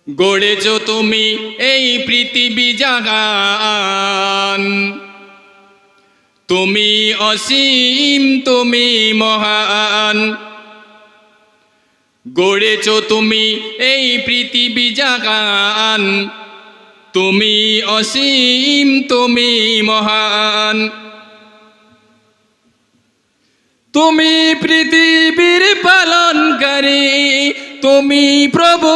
গড়েছো তুমি এই পৃথিবী জাগান, তুমি অসীম তুমি মহান। গড়েছো তুমি এই পৃথিবী জাগান, তুমি অসীম তুমি মহান। তুমি পৃথিবীর পালনকারী, তুমি প্রভু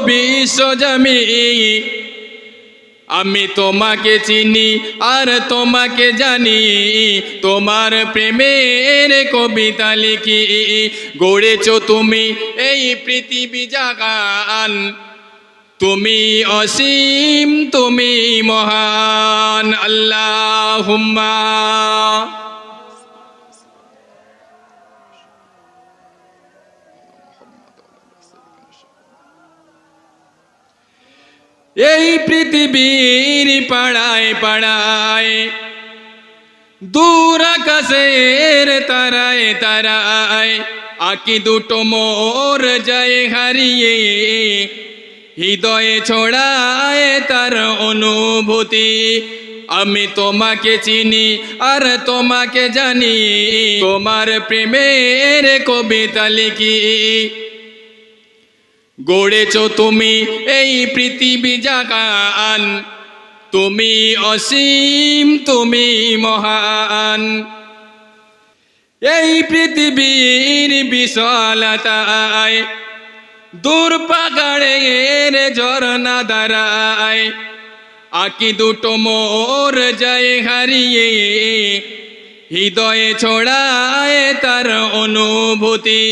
বিশ্বজামি। আমি তোমাকে চিনি আর তোমাকে জানি, তোমার প্রেমের কবিতা লিখি। গড়েছো তুমি এই পৃথিবী জাগান, তুমি অসীম তুমি মহান। আল্লাহুম্মা এই পৃথিবীর পাড়ায় পাড়ায়, দূর আকাশের তারায় তারায়, আঁকি দুটো মোর যায় হারিয়ে, হৃদয়ে ছড়ায় তার অনুভূতি। আমি তোমাকে চিনি আর তোমাকে জানি, তোমার প্রেমের কবিতা লিখি। গড়েছো তুমি এই পৃথিবী জাগান, তুমি অসীম তুমি মহান। এই পৃথিবীর বিশালতায়, দূর পাহাড়ের ঝরনা ধারায়, আঁকি দুটো মোর যায় হারিয়ে, হৃদয়ে ছড়ায় তার অনুভূতি।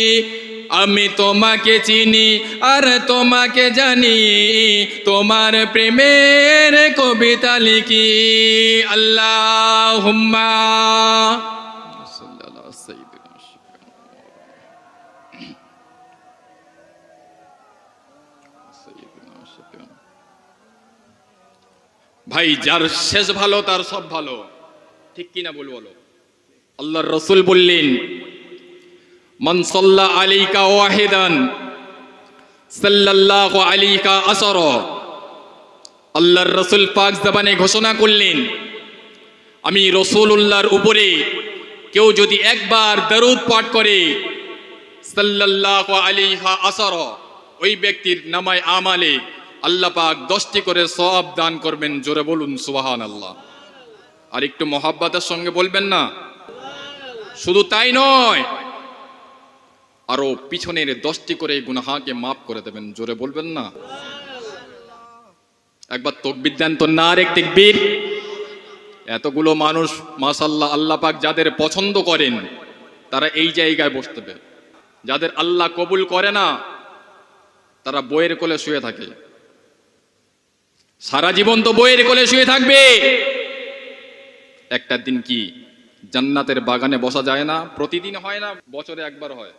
আমি তোমাকে চিনি আর তোমাকে জানি, তোমার প্রেমের কবিতা লিখি। আল্লাহুম্মা ভাই, যার শেষ ভালো তার সব ভালো, ঠিক কিনা বলো? আল্লাহর রাসূল বললেন, মান সাল্লা আলাইকা ওয়াহিদান সাল্লাল্লাহু আলাইকা আশরা। আল্লাহর রাসূল পাক জবানে ঘোষণা করলেন, আমি রাসূলুল্লাহর উপরে কেউ যদি একবার দরুদ পাঠ করে, সাল্লাল্লাহু আলাইহা আশরা, ওই ব্যক্তির নামায় আমালে আল্লাহ পাক 10টি করে সওয়াব দান করবেন। জোরে বলুন সুবহানাল্লাহ। আর একটু মহব্বতের সঙ্গে বলবেন না? শুধু তাই নয়, আরো পিছনের 10টি করে গুনাহকে মাফ করে দেবেন। জোরে বলবেন না? একবার তাকবীর দেন তো, নারে তাকবীর। এতগুলো মানুষ মাশাআল্লাহ, আল্লাহ পাক যাদের পছন্দ করেন তারা এই জায়গায় বসতে হবে। যাদের আল্লাহ কবুল করে না তারা বইয়ের কোলে শুয়ে থাকে। সারা জীবন তো বইয়ের কোলে শুয়ে থাকবে। একটা দিন কি জান্নাতের বাগানে বসা যায় না? প্রতিদিন হয় না, বছরে একবার হয়।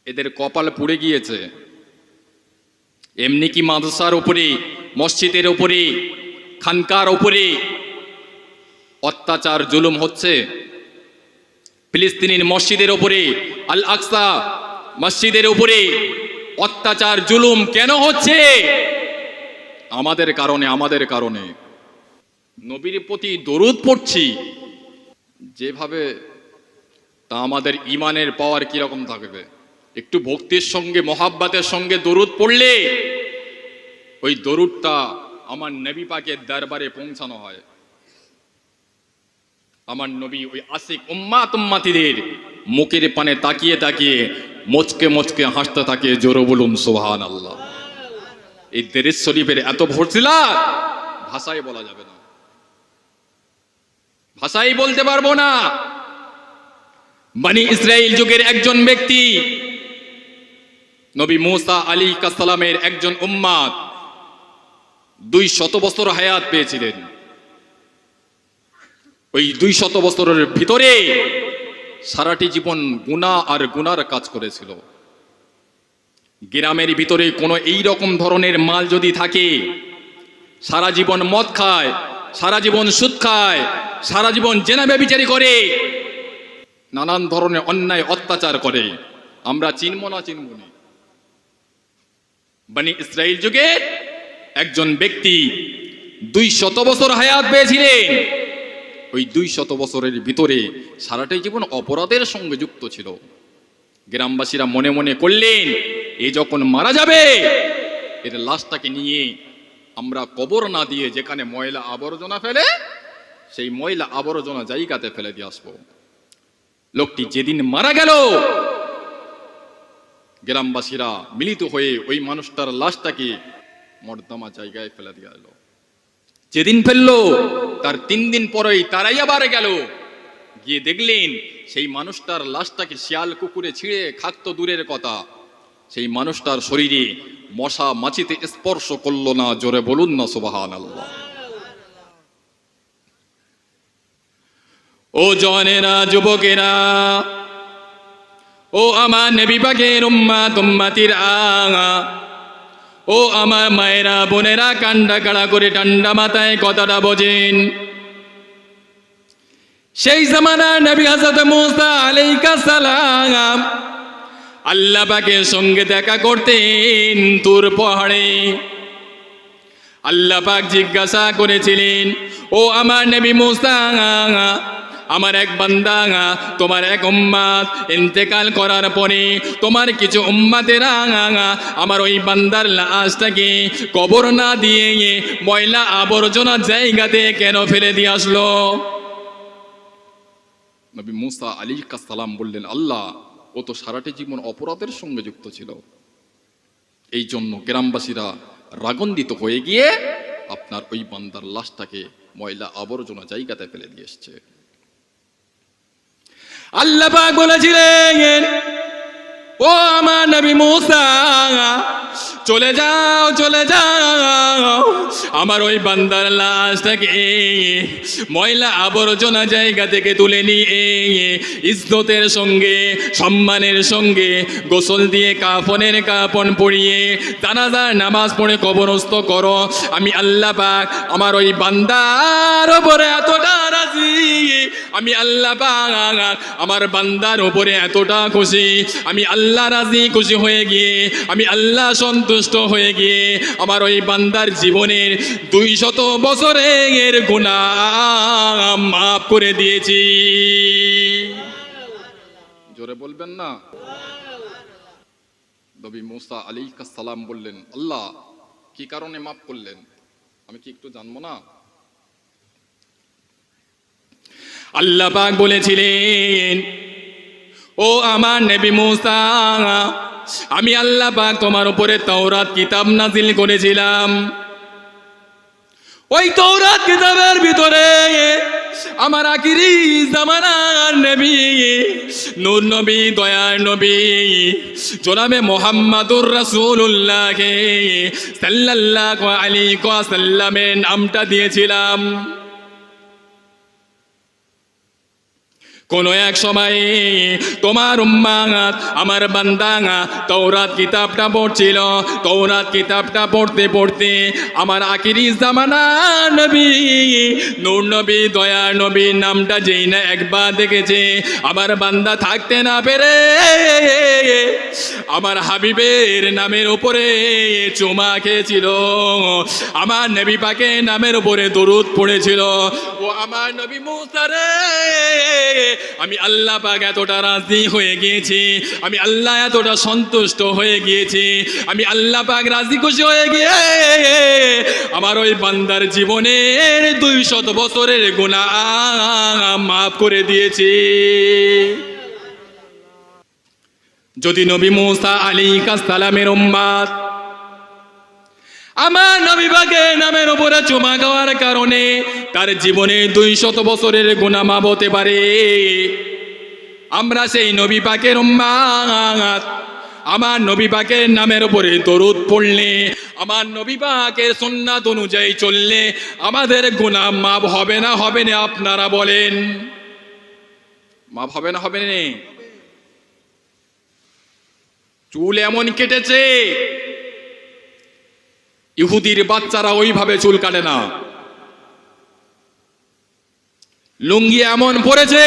এদের কপাল পুড়ে গিয়েছে। এমনি কি মাদ্রাসার উপরে, মসজিদের উপরে, খানকার উপরে অত্যাচার জুলুম হচ্ছে? ফিলিস্তিনের মসজিদের উপরে, আল আকসা মসজিদের উপরে অত্যাচার জুলুম কেন হচ্ছে? আমাদের কারণে, আমাদের কারণে। নবীর প্রতি দরুদ পড়ছি যেভাবে, তা আমাদের ইমানের পাওয়ার কিরকম থাকবে? একটু ভক্তির সঙ্গে মহাব্বতের সঙ্গে দরুদ পড়লে ওই দরুদটা আমার নবী পাকের দরবারে পৌঁছানো হয়। আমার নবী ওই আশিক উম্মাত উম্মাতিদের মুখের পানে তাকিয়ে তাকিয়ে মুচকে মুচকে হাসতে থাকে। জোরে বলুন সুবহানাল্লাহ। এই দরুদ শরীফের এত ফজিলত ভাষায় বলা যাবে না, ভাষায় বলতে পারবো না। বনি ইসরাইল যুগের একজন ব্যক্তি, নবী মুসা আলাইহিস সালামের একজন উম্মাত, 200 বছর হায়াত পেয়েছিলেন। ওই 200 বছরের ভিতরে সারাটি জীবন গুনাহ আর গুনার কাজ করেছিল। গ্রামের ভিতরে কোনো এই রকম ধরনের মাল যদি থাকে, সারা জীবন মদ খায়, সারা জীবন সুদ খায়, সারা জীবন জেনা ব্যভিচারী করে, নানান ধরনের অন্যায় অত্যাচার করে, আমরা চিনব না? চিনব না। বনি ইসরাইল যুগের একজন ব্যক্তি 200 বছর হায়াত পেয়েছিলেন। ওই 200 বছরের ভিতরে সারাটাই জীবন অপরাধের সঙ্গে যুক্ত ছিল। গ্রামবাসীরা মনে মনে করলেন, এ যখন মারা যাবে এর লাশটাকে নিয়ে আমরা কবর না দিয়ে যেখানে ময়লা আবর্জনা ফেলে সেই ময়লা আবর্জনা জায়গাতে ফেলে দিয়ে আসবো। লোকটি যেদিন মারা গেল গ্রামবাসীরা মিলিত হয়ে ওই মানুষটার লাশটাকে মর্দামা জায়গায় ফেলে দিয়ে এলো। যেদিন ফেললো তার 3 দিন পরেই তারাই আবার গেল, গিয়ে দেখলেন সেই মানুষটার লাশটাকে শিয়াল কুকুরে ছিঁড়ে খাক্ত দূরের কথা, সেই মানুষটার শরীরে মশা মাছিতে স্পর্শ করলো না। জোরে বলুন না সুবহানাল্লাহ। ও জওয়ানেরা, যুবকেরা, ও আমার নবী পাকের উম্মত উম্মতিরা, ও আমার মায়েরা বোনেরা, কান্ডা কাড়া করে ঠান্ডা মাথায় কথাটা বোঝেন। সেই জামানা নবী হযরত মুসা আলাইহিস সালাম আল্লাহ পাকের সঙ্গে দেখা করতেন তুর পাহাড়ে। আল্লাহ পাক জিজ্ঞাসা করেছিলেন, ও আমার নবী মুসা, আমার এক বান্দা, তোমার এক উম্মত ইন্তেকাল করার পরে তোমার কিছু উম্মতেরা আমার ওই বান্দার লাশটাকে কবর না দিয়ে ময়লা আবর্জনা জায়গাতে কেন ফেলে দিয়ে আসলো? নবী মুসা আলাইহিস সালাম বললেন, আল্লাহ, ও তো সারাটি জীবন অপরাধের সঙ্গে যুক্ত ছিল, এই জন্য গ্রামবাসীরা রাগান্বিত হয়ে গিয়ে আপনার ওই বান্দার লাশটাকে ময়লা আবর্জনা জায়গাতে ফেলে দিয়ে এসছে। আল্লাহ পাক বলেছিলেন, ও আমার নবী মুসা, চলে যাও চলে যাও, আমার ওই বান্দার লাশটাকে ময়লা আবর্জনা জায়গা থেকে তুলে নিয়ে ইজ্জতের সঙ্গে সম্মানের সঙ্গে গোসল দিয়ে কাফনের কাফন পরিয়ে জানাজার নামাজ পড়ে কবরস্থ করো। আমি আল্লাহ পাক আমার ওই বান্দার উপরে এতটা রাজি, আমি আল্লাহ পাক আমার বান্দার উপরে এতটা খুশি, আমি আল্লাহ রাজি খুশি হয়ে গিয়ে আমি আল্লাহ সন্তুষ্ট হয়ে গিয়ে আমার ওই বান্দার জীবনের 200 বছরের গুনাহ মাফ করে দিয়েছি। জোরে বলবেন না? নবী মুসা আলাইহিস সালাম বললেন, আল্লাহ, কি কারণে মাফ করলেন আমি কি একটু জানবো না? আল্লাহ পাক বলেছিলেন, ও আমার নবী মুসা, আমি আল্লাহ পাক তোমার উপরে তাওরাত কিতাব নাজিল করেছিলাম। ওই তাওরাত কিতাবের ভিতরে আমার আখিরি জামানার নবী, নূর নবী, দয়ার নবী জনাবে মুহাম্মাদুর রাসূলুল্লাহ সাল্লাল্লাহু আলাইহি ওয়াসাল্লামের নামটা দিয়েছিলাম। কোন এক সময়ে তোমার উম্মাত আমার বান্দা তাওরাত কিতাবটা পড়ছিল, তাওরাত কিতাবটা পড়তে পড়তে আমার আখিরি জামানা নবী নূর নবী, দয়ার নবীর নামটা যেই না একবার দেখেছে, আমার বান্দা থাকতে না পেরে আমার হাবিবের নামের উপরে চুমা খেয়েছিল, আমার নবী পাকের নামের উপরে দরুদ পড়েছিল। ও আমার নবী মুসা রে, আমি আল্লাহ পাক এতটা রাজি হয়ে গিয়েছি, আমি আল্লাহ এতটা সন্তুষ্ট হয়ে গিয়েছি, আমি আল্লাহ পাক রাজি খুশি হয়ে গিয়ে আমার ওই বান্দার জীবনের 200 বছরের গুনাহ মাফ করে দিয়েছি। যদি নবী মুসা আলাইহিস সালামের উম্মত আমার নবী পাকের নামের উপরে চুমা খাওয়ার কারণে তার জীবনে 200 বছরের গুনাহ মাফ হতে পারে, আমরা সেই নবী পাকের উম্মত আমার নবী পাকের নামের উপরে দরুদ পড়লে, আমার নবী পাকের সুন্নাত অনুযায়ী চললে আমাদের গুনাহ মাফ হবে না? হবে না? আপনারা বলেন, মাফ হবে না? হবে না? চুল এমন কেটেছে, ইহুদির বাচ্চারা ওইভাবে চুল কাটে না। লুঙ্গি এমন পরেছে,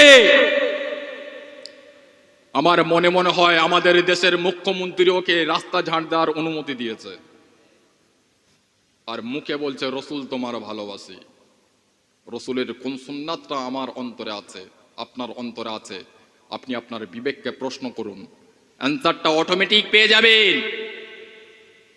আমার মনে মনে হয় আমাদের দেশের মুখ্যমন্ত্রী ওকে রাস্তা ঝাড় দেওয়ার অনুমতি দিয়েছে। আর মুখে বলছে রসুল তোমার ভালোবাসি। রসুলের কোন সুন্নাতটা আমার অন্তরে আছে, আপনার অন্তরে আছে? আপনি আপনার বিবেককে প্রশ্ন করুন, অ্যান্সারটা অটোমেটিক পেয়ে যাবেন।